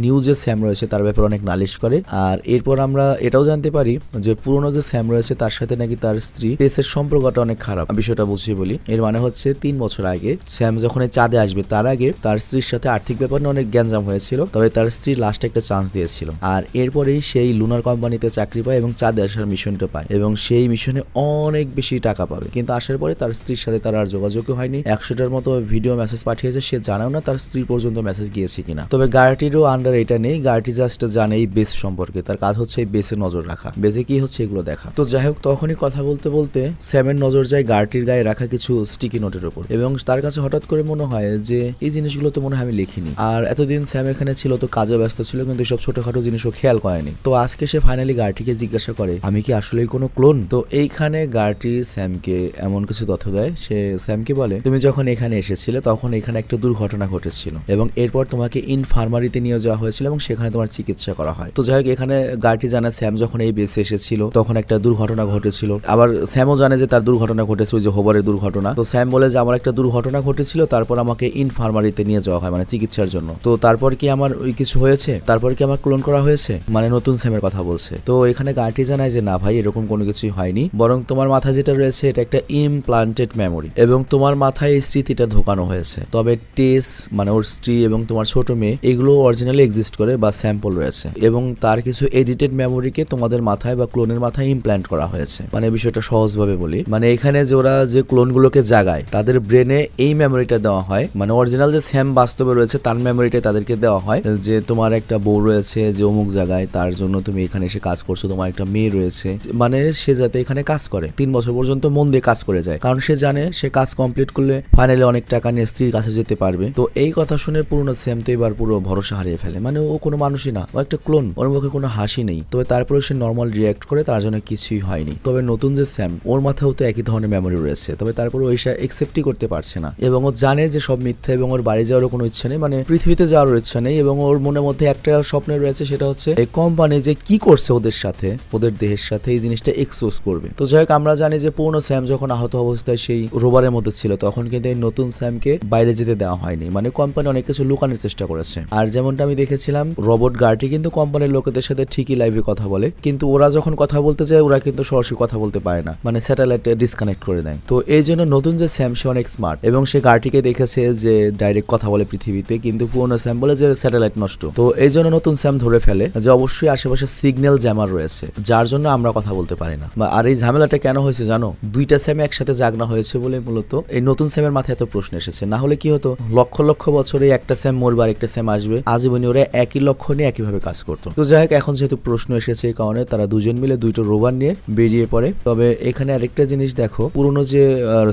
নিউ যে স্যাম রয়েছে তার ব্যাপারে অনেক নালিশ করে। আর এরপর আমরা এটাও জানতে পারি যে পুরনো যে স্যাম রয়েছে তার সাথে নাকি তার স্ত্রী টেসের সম্পর্কটা অনেক খারাপ। বিষয়টা বুঝিয়ে বলি, এর মানে হচ্ছে 3 বছর আগে স্যাম যখন চাঁদে আসবে তার আগে তার স্ত্রীর সাথে আর্থিক ব্যাপার নিয়ে অনেক গ্যাঞ্জাম হয়েছিল। তবে তার স্ত্রী লাস্টে একটা চান্স দিয়েছিল। আর এরপরেই সেই লুনার কোম্পানিতে চাকরি পায় এবং চাঁদে আসার মিশনটা পায় এবং সেই মিশনে অনেক বেশি টাকা পাবে। কিন্তু আসার পরে তার স্ত্রীর সাথে তার আর যোগাযোগও হয়নি। 100টার মতো ভিডিও মেসেজ পাঠিয়েছে, সে জানেও না তার স্ত্রী পর্যন্ত মেসেজ গিয়েছে কিনা। তবে গার্টিরও আন্ডার এটা নেই, গার্টি জাস্ট জানে এই বেস সম্পর্কে, তার কাজ হচ্ছে এই বেসে নজর রাখা, বেসে কি হচ্ছে এগুলো দেখা। তো যাই হোক, তখনই কথা বলতে বলতে স্যামের নজর যায় গার্টির গায়ে রাখা কিছু স্টিকি নোটের উপর এবং তার কাছে হঠাৎ করে মনে হয় যে এই জিনিসগুলো তো মনে হয় আমি লিখিনি। আর এতদিন স্যাম এখানে ছিল তো কাজে ব্যস্ত ছিল, কিন্তু সব ছোটখাটো জিনিসও খেয়াল করেনি। তো আজকে সে ফাইনালি গার্টিকে জিজ্ঞাসা করে, আমি কি আসলেই কোনো ক্লোন? তো এইখানে গার্টি স্যামকে এমন কিছু তথ্য দেয়। সে স্যামকে বলে, তুমি যখন এখানে এসেছিলে তখন এখানে একটা দুর্ঘটনা ঘটেছিল এবং এরপর তোমাকে ইনফার্মারিতে নিয়ে যাওয়া হয়েছিল এবং সেখানে তোমার চিকিৎসা করা হয়। তো যাই হোক, এখানে গার্টি জানে স্যাম যখন এই বেসে এসেছিল তখন একটা দুর্ঘটনা ঘটেছিল। আবার স্যামও জানে যে তার দুর্ঘটনা ঘটেছিল, যে হোবারের দুর্ঘটনা। তো স্যাম বলে যে আমার একটা দুর্ঘটনা ঘটেছিল, তারপর আমাকে ইনফার্মারিতে নিয়ে যাওয়া হয়, মানে চিকিৎসার জন্য। তো তারপর কি আমার ওই কিছু হয়েছে? তারপর কি আমার ক্লোন করা হয়েছে? মানে নতুন স্যামের কথা বলছে। তো এখানে গার্টি জানায় যে না ভাই, এরকম কোনো কিছুই হয়নি, বরং তোমার মাথায় যেটা রয়েছে এটা একটা ইমপ্লান্টেড মেমোরি এবং তোমার মাথায় এই স্মৃতিটা ঢোকানো হয়েছে। তবে টেস মানে ওর স্ত্রী এবং তোমার ছোট মেয়ে এগুলো অরিজিনালি এক্সিস্ট করে বা স্যাম্পল রয়েছে এবং তার কিছু এডিটেড মেমোরিকে তোমাদের মাথায় বা ক্লোনের মাথায় ইমপ্ল্যান্ট করা হয়েছে। মানে বিষয়টা সহজভাবে বলি, মানে এখানে যে ওরা যে ক্লোনগুলোকে জাগায় তাদের ব্রেনে এই মেমোরিটা দেওয়া হয়, মানে অরিজিনাল যে স্যাম বাস্তবে রয়েছে তার মেমোরিটা তাদেরকে দেওয়া হয় যে তোমার একটা বউ রয়েছে যে অমুক জায়গায়, তার জন্য তুমি এখানে এসে কাজ করছো, তোমার একটা মেয়ে রয়েছে, মানে সে যাতে এখানে কাজ করে 3 বছর পর্যন্ত মন দিয়ে কাজ করে যায়, কারণ সে জানে সে কাজ কমপ্লিট করলে ফাইনালি অনেক টাকা নিয়ে স্ত্রীর কাছে যেতে পারবে। তো এই কথা শুনে পুরনো স্যাম তো এবার পুরো ভরসা হারিয়ে ফেলে, মানে ও কোনো মানুষই না, ও একটা ক্লোন, ওর মুখে কোনো হাসি নেই। তবে তারপরে সে নর্মাল রিয়াক্ট করে, তার জন্য কিছুই হয়নি। তবে নতুন যে স্যাম ওর মাথাও তো একই ধরনের মেমোরি রয়েছে, তবে তারপরে ওই সে একসেপ্টই করতে পারছে না এবং ও জানে যে সব মিথ্যা এবং ওর বাড়ি যাওয়ারও কোনো ইচ্ছা নেই, মানে পৃথিবীতে যাওয়ার ইচ্ছা নেই। এবং ওর মনের মধ্যে একটা স্বপ্ন রয়েছে, সেটা হচ্ছে এই কোম্পানি যে কি করছে ওদের সাথে, ওদের দেহের সাথে, এই জিনিসটা এক্সপোজ করবে। তো যাই হোক, আমরা জানি যে পুরনো স্যাম যখন আহত অবস্থায় সেই রোববারের মধ্যে ছিল তখন কিন্তু এই নতুন স্যামকে বাইরে যেতে দেওয়া হয়নি, মানে কোম্পানি অনেক কিছু লুকানোর চেষ্টা করেছে। আর যেমনটা আমি দেখেছিলাম রোবট গার্ডটি কিন্তু কোম্পানির লোকেদের সাথে ঠিকই লাইভে কথা বলে, কিন্তু ওরা যখন কথা বলতে যায় ওরা কিন্তু সরাসরি কথা বলতে পারে না, মানে স্যাটেলাইটে ডিসকানেক্ট করে দেয়। তো এই জন্য নতুন যে স্যাম সে অনেক স্মার্ট এবং সে গার্ডটিকে দেখেছে যে ডাইরেক্ট কথা বলে পৃথিবীতে, কিন্তু পুরনো স্যাম বলে যে স্যাটেলাইট নষ্ট। তো এই জন্য নতুন স্যাম ধরে ফেলে যে অবশ্যই আশেপাশে সিগন্যাল জ্যামার রয়েছে যার জন্য আমরা কথা বলতে পারি না। আর এই ঝামেলাটা কেন হয়েছে জানো? দুইটা স্যাম একসাথে জাগনা হয়েছে বলে মূলত এই নতুন স্যামের মাথায় এত প্রশ্ন এসেছে। না হলে কি হতো, লক্ষ লক্ষ বছরে একটা স্যাম মরবে আর একটা স্যাম আসবে, আজীবনী ওরা একই লক্ষ্য নিয়ে একইভাবে কাজ করতো। তো যাই হোক, এখন যেহেতু প্রশ্ন এসেছে এই কারণে তারা দুজন মিলে দুইটা রোববার নিয়ে বেরিয়ে পড়ে। তবে এখানে আরেকটা জিনিস দেখো, পুরনো যে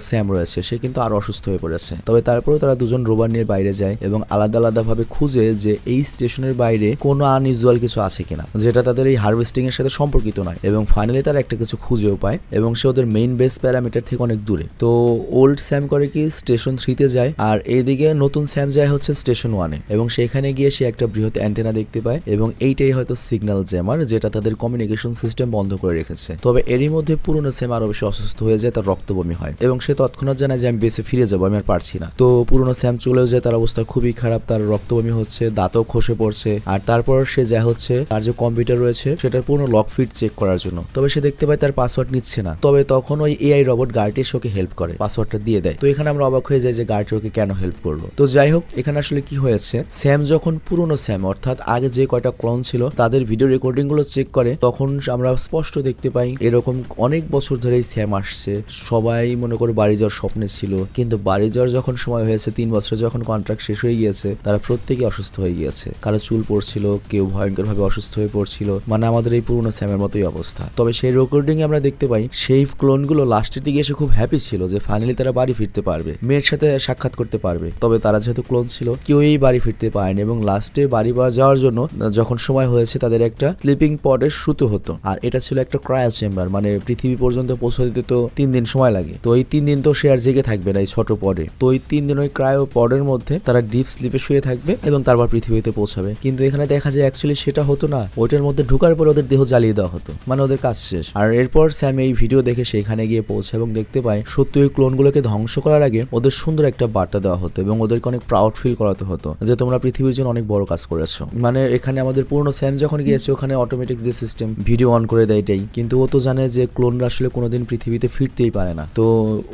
স্যাম রয়েছে সে কিন্তু আরো অসুস্থ হয়ে পড়েছে। তবে তারপরে তারা দুজন রোববার নিয়ে বাইরে যায় এবং আলাদা আলাদা ভাবে খুঁজে যে এই স্টেশনের বাইরে কোনো আনইউজুয়াল কিছু আছে কিনা যেটা তাদের এই হারভেস্টিং এর সাথে সম্পর্কিত নয়। এবং ফাইনালি তারা একটা কিছু খুঁজেও পায় এবং সে ওদের মেইন বেস প্যারামিটার থেকে অনেক দূরে। তো ওল্ড স্যাম করে কি স্টেশন 3-তে যায় আর এইদিকে নতুন স্যাম যায় হচ্ছে স্টেশন 1-এ এবং সেখানে গিয়ে সে একটা বৃহৎ অ্যান্টেনা দেখতে পায় এবং এইটাই হয়তো সিগন্যাল জ্যামার যেটা তাদের কমিউনিকেশন সিস্টেম বন্ধ করে রেখেছে। তবে এরই মধ্যে পুরনো স্যাম আরো বেশি অসুস্থ হয়ে যায়, তার রক্ত বমি হয় এবং সে তৎক্ষণাৎ জানায় যে আমি বেসে ফিরে যাবো, আমি আর পারছি না। তো পুরনো স্যাম চলেও যায়, তার অবস্থা খুবই খারাপ, তার রক্ত বমি হচ্ছে, দাঁতও খসে পড়ছে। আর তারপর সে যায় হচ্ছে তার যে কম্পিউটার রয়েছে সেটার পুরো লক ফিট চেক করার জন্য। তবে সে দেখতে পায় তার পাসওয়ার্ড নিচ্ছে না। তবে তখন ওই এআই রোবট গার্ডটি ওকে হেল্প করে, পাসওয়ার্ডটা দিয়ে দেয়। তো এখানে আমরা অবাক হয়ে যাই যে গার্ডটি ওকে কেন হেল্প করলো। তো যাই হোক, এখানে আসলে কি হয়েছে, স্যাম যখন পুরনো স্যাম অর্থাৎ আগে যে কয়টা ক্লোন ছিল তাদের ভিডিও রেকর্ডিং গুলো চেক করে তখন আমরা স্পষ্ট দেখতে পাই এরকম অনেক বছর ধরে স্যাম আসছে। সবাই মনে করে বাড়ি যাওয়ার স্বপ্নে ছিল, কিন্তু বাড়ি যাওয়ার যখন সময় হয়েছে 3 বছরে যখন কন্ট্রাক্ট শেষ হয়ে গিয়েছে তারা প্রত্যেকে অসুস্থ হয়ে গিয়েছে। কারো চুল পড়ছিল, কেউ ভয়ঙ্কর ভাবে অসুস্থ হয়ে পড়ছিল, মানে আমাদের এই পুরনো স্যামের মতোই অবস্থা। তবে সেই রেকর্ডিং আমরা দেখতে পাই সেই ক্লোন গুলো লাস্টের দিকে এসে খুব হ্যাপি ছিল যে ফাইনালি তারা বাড়ি ফিরতে পারবে, মেয়ের সাথে সাক্ষাৎ করতে পারবে। তবে তারা যেহেতু ক্লোন ছিল কেউই বাড়ি ফিরতে পারেনি এবং লাস্টে বাড়ি যাওয়ার জন্য যখন সময় হয়েছে তাদের একটা স্লিপিং পডে শুতে হতো। আর এটা ছিল একটা ক্রায়ো চেম্বার, মানে পৃথিবী পর্যন্ত পৌঁছে দিতে তো 3 দিন সময় লাগে। তো এই 3 দিন তো সে আর জেগে থাকবে না এই ছোট পডে। তো এই 3 দিন ওই ক্রায়ো পডের মধ্যে তারা ডিপ স্লিপে শুয়ে থাকবে এবং তারপর পৃথিবীতে পৌঁছাবে। কিন্তু এখানে দেখা যায় অ্যাকচুয়ালি সেটা হতো না, ওইটার মধ্যে ঢোকার পর ওদের দেহ জ্বালিয়ে দেওয়া হতো, মানে ওদের কাজ শেষ। আর এরপর স্যাম এই ভিডিও দেখে সেখানে গিয়ে পৌঁছে এবং দেখতে পায় সত্যি ওই ক্লোনগুলোকে ধ্বংস করার আগে ওদের সুন্দর একটা বার্তা দেওয়া হতো এবং ওদেরকে অনেক প্রাউড ফিল করাতে হতো যে তোমরা পৃথিবীর জন্য অনেক বড় কাজ করেছো। মানে এখানে আমাদের পুরনো স্যাম যখন গিয়েছে ওখানে অটোমেটিক যে সিস্টেম ভিডিও অন করে দেয় এটাই, কিন্তু ও তো জানে যে ক্লোনরা আসলে কোনোদিন পৃথিবীতে ফিরতেই পারে না। তো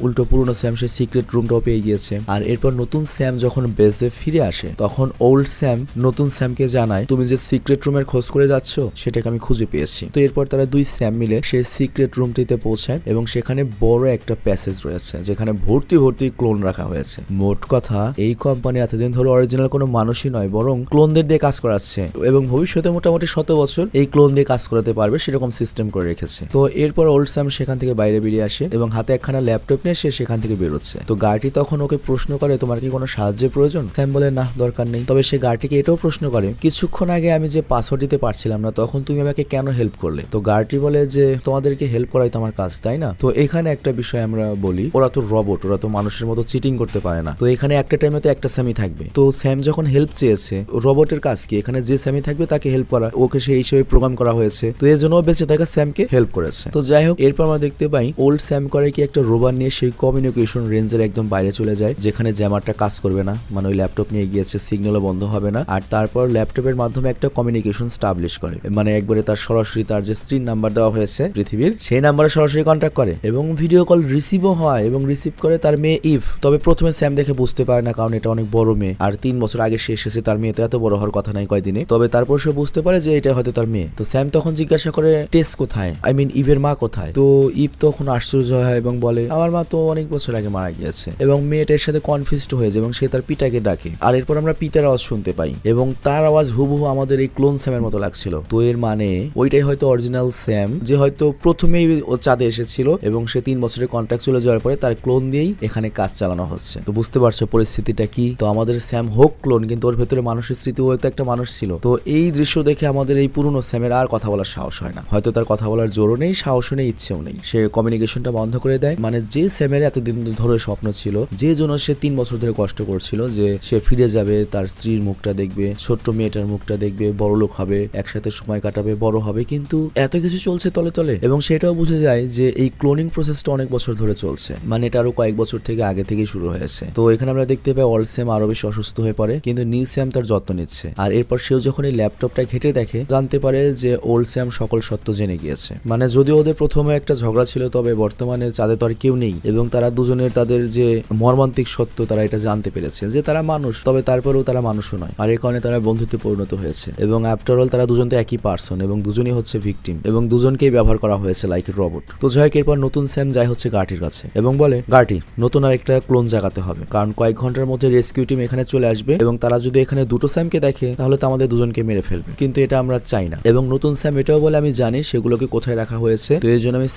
উল্টো পুরনো স্যাম সে সিক্রেট রুমটাও পেয়ে গিয়েছে। আর এরপর নতুন স্যাম যখন বেসে ফিরে আসে তখন ওল্ড স্যাম নতুন স্যামকে জানায় তুমি যে সিক্রেট রুমের খোঁজ করে যাচ্ছ সেটাকে আমি খুঁজে পেয়েছি। তো এরপর তারা দুই স্যাম মিলে সেই সিক্রেট রুমটিতে পৌঁছায় এবং সেখানে বড় একটা প্যাসেজ রয়েছে যেখানে ভর্তি ভর্তি ক্লোন রাখা হয়েছে। মোট কথা এই কোম্পানি এতদিন ধরে অরিজিনাল কোনো মানুষই নয় বরং ক্লোনদের দিয়ে কাজ করাচ্ছে এবং ভবিষ্যতে মোটামুটি 100 বছর এই ক্লোন দিয়ে কাজ করাতে পারবে সেরকম সিস্টেম করে রেখেছে। তো এরপর ওল্ড স্যাম সেখান থেকে বাইরে বেরিয়ে আসে এবং হাতে একখানা ল্যাপটপ নিয়ে সে সেখান থেকে বেরোচ্ছে। তো গার্ডটি তখন ওকে প্রশ্ন করে তোমার কি কোনো সাহায্যের প্রয়োজন? স্যাম বলে না, দরকার নেই। তবে সে গার্ডটিকে এটাও প্রশ্ন করে কিছুক্ষণ আগে আমি যে পাসওয়ার্ড দিতে পারছিলাম না তখন তুমি আমাকে কেন হেল্প করলে? তো গার্ডটি বলে যে তোমাদেরকে হেল্প করাই তো আমার কাজ, তাই না? তো এখানে একটা বিষয় আমরা বলি, ওরা তো রোবট, ওরা তো মানুষের মতো চিটিং করতে পারে না। তো এখানে একটা টাইমে তো একটা স্যামই থাকবে। তো স্যাম যখন হেল্প চেয়েছে রোবটের কাজ কি, এখানে যে স্যামই থাকবে তাকে হেল্প করা, ওকে সেই হিসেবে প্রোগ্রাম করা হয়েছে। তো এর জন্য বেঁচে থাকা স্যামকে হেল্প করেছে। তো যাই হোক, এরপর আমরা দেখতে পাই ওল্ড স্যাম করে কি একটা রোবট নিয়ে সেই কমিউনিকেশন রেঞ্জের একদম বাইরে চলে যায় যেখানে জ্যামারটা কাজ করবে না, মানে ওই ল্যাপটপ নিয়ে গিয়েছে, সিগন্যালও বন্ধ হবে না। আর তারপর ল্যাপটপের মাধ্যমে একটা কমিউনিকেশন স্টাবলিশ করে, মানে একবারে তার সরাসরি তার যে স্ক্রিন নাম্বার দেওয়া হয়েছে পৃথিবীর সেই নাম্বারে সরাসরি কন্ট্যাক্ট করে এবং ভিডিও কল রিসিভও হয় এবং রিসিভ করে তার মেয়ে ইভ। তবে প্রথমে স্যাম দেখে বুঝতে পারে না কারণ এটা অনেক বড় মেয়ে আর 3 বছর আগে সে এসেছে, তার মেয়ে তো এত বড় হওয়ার কথা নাই কয়দিনে। তবে তারপর সে বুঝতে পারে যে এটা হয়তো তার মেয়ে। তো স্যাম তখন জিজ্ঞাসা করে টেস কোথায়, আই মিন ইভের মা কোথায়? তো ইভ তখন আশ্চর্য হয় এবং বলে আমার মা তো অনেক বছর আগে মারা গিয়েছে এবং মেয়েটার সাথে কনফিউজড হয়ে যায় এবং সে তার পিতাকে ডাকে। আর এরপর আমরা পিতার আওয়াজ শুনতে পাই এবং তার আওয়াজ হুবহু আমাদের এই ক্লোন স্যামের মতো লাগছিল। তো এর মানে ওইটাই হয়তো অরিজিনাল স্যাম যে হয়তো প্রথমেই ও চাঁদে এসেছিল এবং সে 3 বছরের কন্ট্রাক্ট চলে যাওয়ার পরে তার ক্লোন দিয়েই এখানে কাজ চালানো হচ্ছে। তো বুঝতে পারছো পরিস্থিতিটা কি। তো আমাদের স্যাম হোক ক্লোন কিন্তু ওর ভেতরে মানুষের স্মৃতি হয়তো একটা মানুষ ছিল। তো এই দৃশ্য দেখে আমাদের এই পুরনো স্যামের আর কথা বলার সাহস হয় না, হয়তো তার কথা বলার জোরও নেই, সাহসও নেই, ইচ্ছেও নেই। সে কমিউনিকেশনটা বন্ধ করে দেয়। মানে যে স্যামের এতদিন ধরে স্বপ্ন ছিল, যে জন্য সে 3 বছর ধরে কষ্ট করছিল যে সে ফিরে যাবে, তার স্ত্রীর মুখটা দেখবে, ছোট্ট মেয়েটার মুখটা দেখবে, বড় লোক হবে, একসাথে সময় কাটাবে, বড় হবে, কিন্তু এত কিছু চলছে তলে তলে এবং সেটাও বুঝে যায় যায় যে এই ক্লোনিং প্রসেসটা অনেক বছর ধরে চলছে, মানে এটা আরো কয়েক বছর থেকে আগে থেকেই শুরু হয়েছে। তো এখানে আমরা দেখতে পাই ওল্ড স্যাম আরো বেশি অসুস্থ হয়ে পড়ে, কিন্তু নিউ স্যাম তার যত্ন নিচ্ছে। আর এরপর সেও যখন এই ল্যাপটপটা ঘেটে দেখে, জানতে পারে যে ওল্ড স্যাম সকল সত্য জেনে গিয়েছে। মানে যদিও ওদের প্রথমে একটা ঝগড়া ছিল, তবে বর্তমানে চাঁদে তো আর কেউ নেই, এবং তারা দুজনের তাদের যে মর্মান্তিক সত্য তারা এটা জানতে পেরেছে যে তারা মানুষ, তবে তারপরেও তারা মানুষও নয়, আর এই কারণে তারা বন্ধুত্বে পরিণত হয়েছে। এবং আফটার অল তারা দুজন তো একই পার্সন, এবং দুজনই হচ্ছে ভিকটিম, এবং দুজনকেই ব্যবহার করা হয়েছে লাইক এ রোবট। তো যাই হোক, এরপর নতুন স্যাম যায় হচ্ছে গার্টির কাছে এবং বলে, গার্টি, নতুন আর একটা ক্লোন জাগাতে হবে, কারণ কয়েক ঘন্টার মধ্যে রেস্কিউ টিম এখানে চলে আসবে, এবং তারা যদি এখানে দুটো স্যামকে দেখে তাহলে তো আমাদের দুজনকে মেরে ফেলবে, কিন্তু এটা আমরা চাই না। এবং নতুন স্যাম এটাও বলে, আমি জানি সেগুলোকে কোথায় রাখা হয়েছে, তো এই জন্য আমি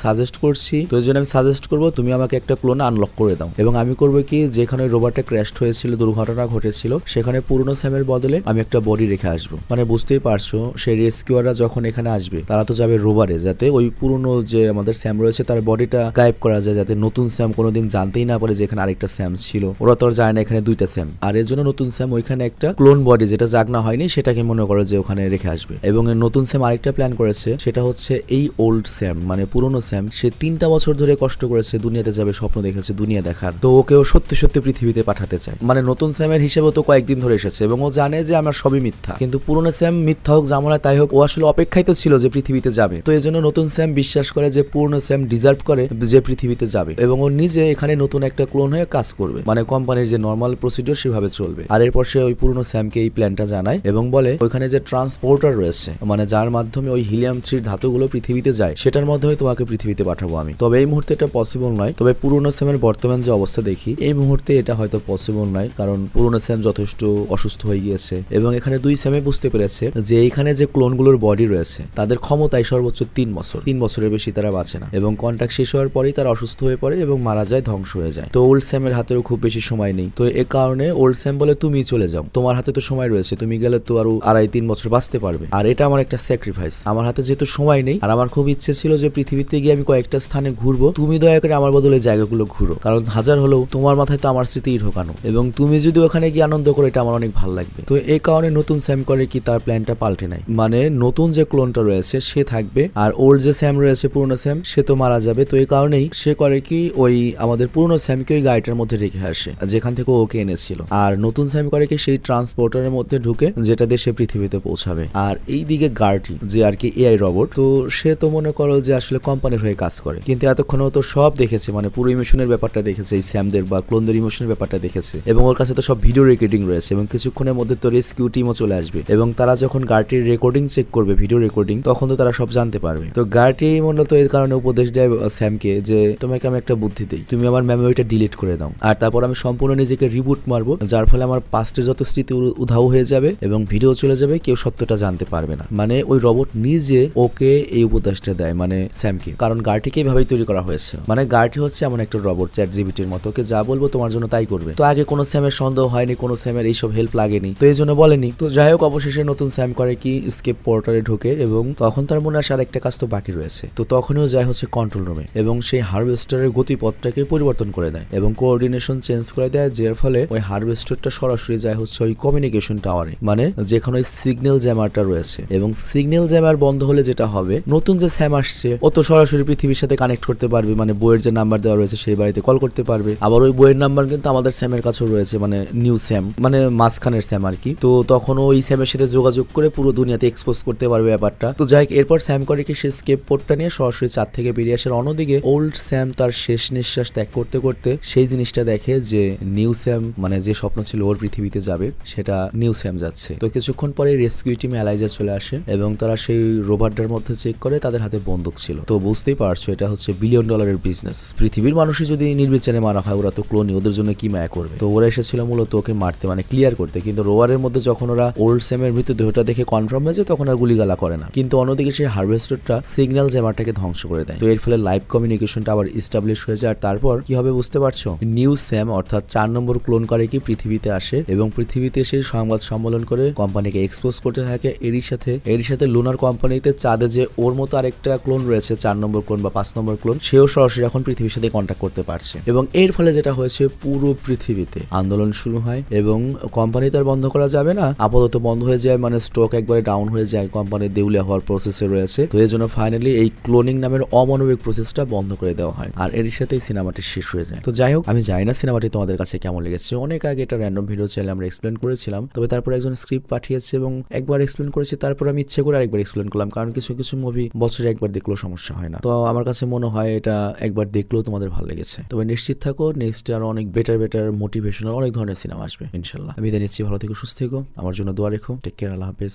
সাজেস্ট করবো তুমি আমাকে একটা ক্লোন আনলক করে দাও, এবং আমি করবো কি, যেখানে রোবটটা ক্র্যাশ হয়েছিল, দুর্ঘটনা ঘটেছিল, সেখানে পুরনো স্যামের বদলে আমি একটা বডি রেখে আসবো। মানে বুঝতেই পারছো, সেই রেস্কিউয়াররা যখন এখানে আসবে তারা তো যাবে রোবারে, যাতে ওই পুরনো যে আমাদের স্যাম রয়েছে তার বডিটা গায়েব করা যায়, যাতে নতুন স্যাম কোনোদিন জানতেই না পারে যে এখানে আরেকটা স্যাম ছিল। ওরা তো আর যায় না এখানে দুইটা স্যাম, আর এর জন্য নতুন স্যাম ওইখানে একটা ক্লোন বডি যেটা জাগনা হয়নি সেটাকে মনে করে যে ওখানে রেখে আসবে। এবং নতুন স্যাম আরেকটা প্ল্যান করেছে, সেটা হচ্ছে এই ওল্ড স্যাম মানে পুরনো স্যাম, সে 3টা বছর ধরে কষ্ট করেছে, দুনিয়াতে যাবে, স্বপ্ন দেখেছে দুনিয়া দেখার, তো ওকেও সত্যি সত্যি পৃথিবীতে পাঠাতে চায়। মানে নতুন স্যামের হিসেবে তো কয়েকদিন ধরে এসেছে, এবং ও জানে যে আমার সবই মিথ্যা, কিন্তু পুরনো স্যাম মিথ্যা হোক জামলা তাই হোক, ও আসলে অপেক্ষায় তো ছিল যে পৃথিবীতে যাবে। তো এই জন্য নতুন স্যাম বিশ্বাস করে যে পুরনো স্যাম ডিজার্ভ করে যে পৃথিবীতে যাবে, এবং ও নিজে এখানে নতুন একটা ক্লোন হয়ে কাজ করবে, মানে কোম্পানির যে নর্মাল প্রসিডিওর সেভাবে চলবে। আর এরপর সে ওই পুরনো স্যামকে এই প্ল্যানটা জানায় এবং বলে ওইখানে যে ট্রান্সপোর্টার রয়েছে, মানে যার মাধ্যমে ওই হিলিয়াম 3 ধাতুগুলো পৃথিবীতে যায়, সেটার মাধ্যমে তোমাকে পৃথিবীতে পাঠাবো আমি। তবে এই মুহূর্তে এটা পসিবল নয়, তবে পুরনো স্যামের বর্তমান যে অবস্থা দেখি এই মুহূর্তে এটা হয়তো পসিবল নয়, কারণ পুরনো স্যাম যথেষ্ট অসুস্থ হয়ে গিয়েছে, এবং এখানে দুই স্যামে বুঝতে পেরেছে যে এইখানে যে ক্লোনগুলোর বডি রয়েছে তাদের ক্ষমতায় সর্বোচ্চ 3 বছরের বেশি তারা বাঁচে না, এবং কন্ট্রাক্ট শেষ হওয়ার পরেই তারা অসুস্থ হয়ে পড়ে এবং মারা যায়, ধ্বংস হয়ে যায়। তো ওল্ড স্যামের হাতেও খুব বেশি সময় নেই, তো এ কারণে ওল্ড স্যাম বলে, তুমি চলে যাও, তোমার হাতে তো সময় রয়েছে, তুমি গেলে তো আরো 2.5-3 বছর বাঁচতে পারবে, আর এটা আমার একটা স্যাক্রিফাইস, আমার হাতে যেহেতু সময় নেই, আর আমার খুব ইচ্ছে ছিল যে পৃথিবীতে গিয়ে আমি কয়েকটা স্থানে ঘুরবো, তুমি দয়া করে আমার বদলে জায়গাগুলো ঘুরো, কারণ হাজার হলেও তোমার মাথায় তো আমার স্মৃতিই ঢোকানো, এবং তুমি যদি ওখানে গিয়ে আনন্দ করো এটা আমার অনেক ভালো লাগবে। তো এই কারণে নতুন স্যাম করে কি তার প্ল্যানটা পাল্টে নেয়, মানে নতুন যে ক্লোনটা রয়েছে সে থাকবে, আর ওল্ড যে স্যাম রয়েছে পুরনো স্যাম সে তো মারা যাবে। তো এই কারণেই সে করে কি, ওই আমাদের পুরনো স্যামকে ওই গাড়িটার মধ্যে রেখে আসে যেখান থেকে ওকে এনেছিল, আর নতুন স্যাম করে কি সেই ট্রান্সপোর্টারের মধ্যে ঢুকে, যেটা দিয়ে সে পৃথিবীতে পৌঁছাবে। আর এই দিকে গার্টি যে আর কি এআই রোবট, তো সে তো মনে করো যে আসলে কোম্পানির হয়ে কাজ করে, কিন্তু এতক্ষণও তো সব দেখেছে, মানে পুরো ইমোশনের ব্যাপারটা দেখেছে, এই স্যামদের বা ক্লোনদের ইমোশনের ব্যাপারটা দেখেছে, এবং ওর কাছে তো সব ভিডিও রেকর্ডিং রয়েছে, এবং কিছুক্ষণের মধ্যে তো রেস্কিউ টিমও চলে আসবে, এবং তারা যখন গার্টির রেকর্ডিং চেক করবে, ভিডিও রেকর্ডিং, তখন তো তারা সব জানতে পারবে। তো গার্টি মূলত এর কারণে উপদেশ দেয় স্যামকে যে তোমাকে আমি একটা বুদ্ধি দিই, তুমি আমার মেমোরিটা ডিলিট করে দাও, আর তারপর আমি সম্পূর্ণ নিজেকে রিবুট মারবো, যার ফলে আমার পাস্টের যত স্মৃতি উধাও হয়ে যাবে এবং ভিডিও চলে যাবে, কেউ সত্যটা জানতে পারবে না। মানে ওই রোবট নিজে ওকে এই উপদেশটা দেয়, মানে স্যামকে, কারণ গার্টিকে এইভাবেই তৈরি করা হয়েছে, মানে গার্টি হচ্ছে এমন একটা রোবট চ্যাট জিপিটির মতো, ওকে যা বলবো তোমার জন্য তাই করবে। তো আগে কোনো স্যামের সন্দেহ হয়নি, কোনো স্যামের এইসব হেল্প লাগেনি, তো এই জন্য বলেনি। তো যাই হোক, অবশেষে নতুন স্যাম করে কি স্কেপ পোর্টালে ঢোকে, এবং তখন তার মনে আসে আর একটা কাজ তো বাকি রয়েছে, তো তখনও যায় হচ্ছে কন্ট্রোল রুমে, এবং সেই হারভেস্টারের গতিপথটাকে পরিবর্তন করে দেয় এবং কোঅর্ডিনেশন চেঞ্জ করে দেয়, যার ফলে ওই হারভেস্টারটা সরাসরি যায় হচ্ছে ওই কমিউনিকেশন টাওয়ারে, মানে যেখানে ওই সিগন্যাল জ্যামারটা রয়েছে, এবং সিগন্যাল জ্যামার বন্ধ হলে যেটা হবে, নতুন যে স্যাম আসছে ও তো সরাসরি পৃথিবীর সাথে কানেক্ট করতে পারবে, মানে বইয়ের যে নাম্বার দেওয়া রয়েছে সেই বাড়িতে কল করতে পারবে, আবার ওই বইয়ের নাম্বার কিন্তু আমাদের স্যামের কাছেও রয়েছে, মানে নিউ স্যাম, মানে মাঝখানের স্যাম আর কি। তো তখন ওই স্যামের সাথে যোগাযোগ করে পুরো দুনিয়াতে এক্সপোজ করতে পারবে ব্যাপারটা। তো যাই হোক, এরপর স্যাম করে কি সে স্কেপ পোর্টটা নিয়ে সরাসরি চাঁদ থেকে বেরিয়ে আসে। অন্যদিকে ওল্ড স্যাম তার শেষ নিঃশ্বাস ত্যাগ করতে করতে সেই জিনিসটা দেখে যে নিউ স্যাম, মানে যে স্বপ্ন ছিল ওর পৃথিবীতে যাবে, সেটা নিউ স্যাম যাচ্ছে। তো কিছুক্ষণ পরে রেস্কিউ টিম এলাইজা চলে আসে, এবং তারা সেই রোবটটার মধ্যে চেক করে, তাদের হাতে বন্দুক ছিল। তো বুঝতেই পারছো এটা হচ্ছে $1 বিলিয়ন বিজনেস, পৃথিবীর মানুষই যদি নির্বিচারে মারা হয়, ওরা তো ক্লোনি, ওদের জন্য কি মায়া করবে। তো ওরা এসেছিল মূলত ওকে মারতে, মানে ক্লিয়ার করতে, কিন্তু রোয়ারের মধ্যে যখন ওরা ওল্ড স্যামের মৃতদেহটা দেখে কনফার্ম হয়েছে তখন আর গুলিগালা করে না, কিন্তু অন্যদিকে সেই হারভেস্টারটা সিগন্যাল জ্যামারটাকে ধ্বংস করে দেয়। তো এর ফলে লাইভ কমিউনিকেশনটা আবার ইস্টাবলিশ হয়ে যায়। আর তারপর কি হবে বুঝতে পারছো, নিউ স্যাম অর্থাৎ 4 নম্বর ক্লোন করে কি পৃথিবীতে আসে, এবং পৃথিবীতে এসে সংবাদ সম্মেলন করে কোম্পানিকে এক্সপোজ করতে থাকে। এরই সাথে লুনার কোম্পানিতে চাঁদে যে ওর মতো আরেকটা ক্লোন রয়েছে, 4 নম্বর ক্লোন বা 5 নম্বর ক্লোন, সেও সরাসরি এখন পৃথিবীর সাথে কন্ট্যাক্ট করতে পারছে, এবং এর ফলে যেটা হয়েছে পুরো পৃথিবীতে আন্দোলন শুরু হয়, এবং কোম্পানি তার বন্ধ করা যাবে না, আপাতত বন্ধ হয়ে যায়, মানে স্টক একবারে ডাউন হয়ে যায়, কোম্পানি দেউলিয়া হওয়ার প্রসেসে রয়েছে। তো এই জন্য ফাইনালি এই ক্লোনিং নামের অমানবিক প্রসেসটা বন্ধ করে দেওয়া হয়, আর এর সাথেই সিনেমাটি শেষ হয়ে যায়। তো যাই হোক, আমি জানি না সিনেমাটি তোমাদের কাছে কেমন লেগেছে। অনেক আগে এটা র্যান্ডম ভিডিও চাইলে আমরা এক্সপ্লেন করেছিলাম, তবে তারপর একজন স্ক্রিপ্ট পাঠিয়েছে এবং একবার এক্সপ্লেন করেছি, তারপর আমি ইচ্ছে করে আরেকবার এক্সপ্লেন করলাম, কারণ কিছু কিছু মুভি বছরে একবার দেখলেও সমস্যা হয় না। তো আমার কাছে মনে হয় এটা একবার দেখলেও তোমাদের ভালো লেগেছে। তবে নিশ্চিত থাকো নেক্সট আরো অনেক বেটার মোটিভেশনাল অনেক ধরনের সিনেমা আসবে ইনশাল্লাহ। আমি নিচ্ছি, ভালো থেকো, সুস্থ থেকো, আমার জন্য দোয়া রেখো। টেক কেয়ার, আল্লাহ হাফেজ।